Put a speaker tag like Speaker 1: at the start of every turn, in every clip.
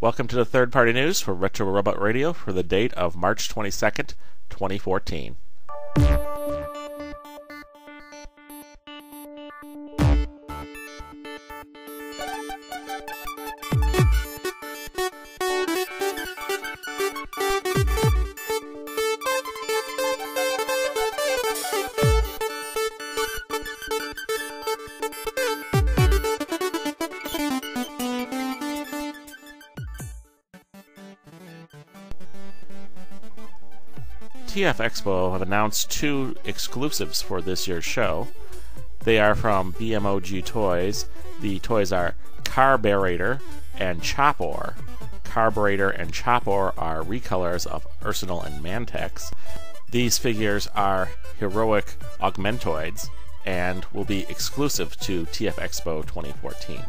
Speaker 1: Welcome to the third-party news for Retro Robot Radio for the date of March 22nd, 2014. TF Expo have announced two exclusives for this year's show. They are from BMOG Toys. The toys are Carburetor and Chopor. Carburetor and Chopor are recolors of Arsenal and Mantex. These figures are heroic augmentoids and will be exclusive to TF Expo 2014.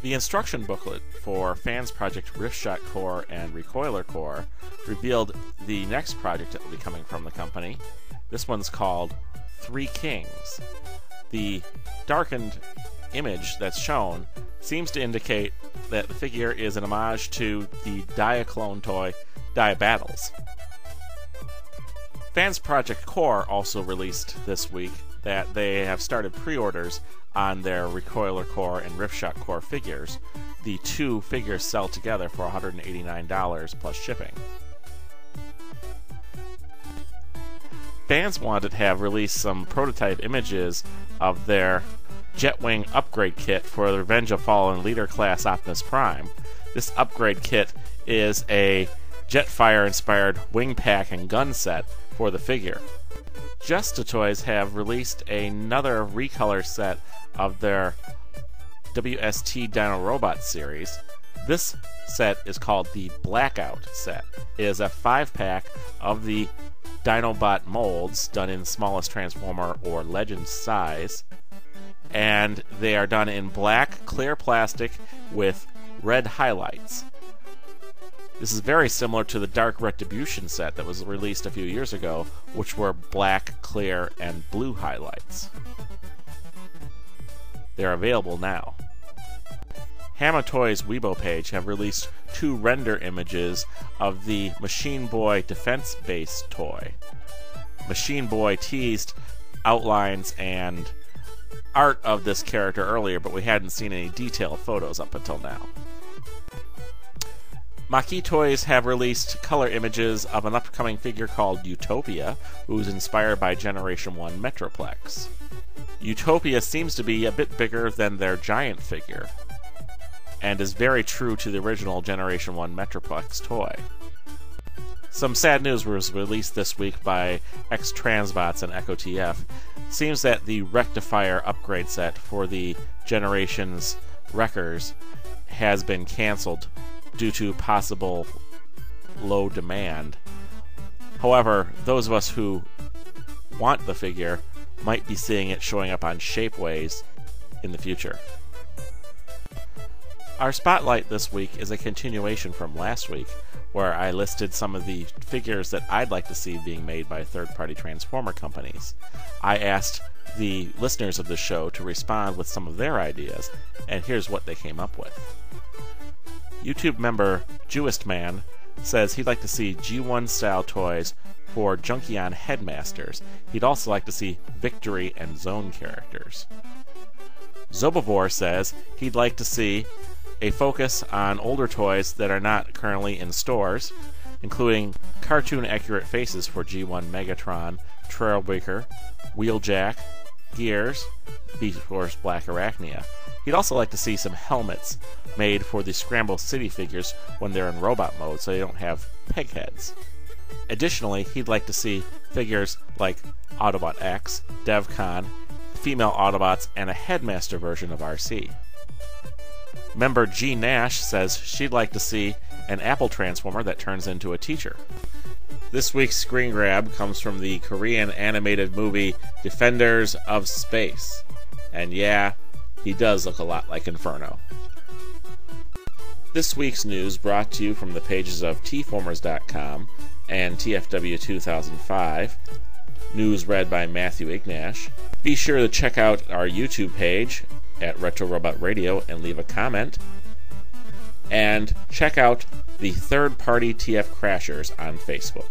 Speaker 1: The instruction booklet for FansProject Riftshot Core and Recoiler Core revealed the next project that will be coming from the company. This one's called Three Kings. The darkened image that's shown seems to indicate that the figure is an homage to the Diaclone toy Diabattles. FansProject Core also released this week that they have started pre-orders on their Recoiler Core and Riftshot Core figures. The two figures sell together for $189 plus shipping. Fans wanted to have released some prototype images of their Jetwing upgrade kit for the Revenge of Fallen Leader class Optimus Prime. This upgrade kit is a Jetfire-inspired wing pack and gun set for the figure. Justitoys have released another recolor set of their WST Dino Robot series. This set is called the Blackout set. It is a 5-pack of the Dinobot molds done in smallest Transformer or Legend size, and they are done in black clear plastic with red highlights. This is very similar to the Dark Retribution set that was released a few years ago, which were black, clear, and blue highlights. They're available now. Maketoys Weibo page have released two render images of the Machine Boy Defense Base toy. Machine Boy teased outlines and art of this character earlier, but we hadn't seen any detailed photos up until now. Maketoys have released color images of an upcoming figure called Utopia, who's inspired by Generation 1 Metroplex. Utopia seems to be a bit bigger than their giant figure, and is very true to the original Generation 1 Metroplex toy. Some sad news was released this week by X-Transbots and Echo TF. Seems that the Rectifier upgrade set for the Generations Wreckers has been cancelled due to possible low demand. However, those of us who want the figure might be seeing it showing up on Shapeways in the future. Our spotlight this week is a continuation from last week, where I listed some of the figures that I'd like to see being made by third-party Transformer companies. I asked the listeners of the show to respond with some of their ideas, and here's what they came up with. YouTube member Jewistman says he'd like to see G1 style toys for Junkion Headmasters. He'd also like to see Victory and Zone characters. Zobivore says he'd like to see a focus on older toys that are not currently in stores, including cartoon-accurate faces for G1 Megatron, Trailbreaker, Wheeljack, Gears, Beast Force Black Arachnia. He'd also like to see some helmets made for the Scramble City figures when they're in robot mode so they don't have peg heads. Additionally, he'd like to see figures like Autobot X, DevCon, female Autobots, and a Headmaster version of RC. Member G Nash says she'd like to see an Apple Transformer that turns into a teacher. This week's screen grab comes from the Korean animated movie Defenders of Space. And yeah, he does look a lot like Inferno. This week's news brought to you from the pages of tformers.com and TFW 2005. News read by Matthew Ignash. Be sure to check out our YouTube page at Retro Robot Radio and leave a comment. and check out the Third Party TF Crashers on Facebook.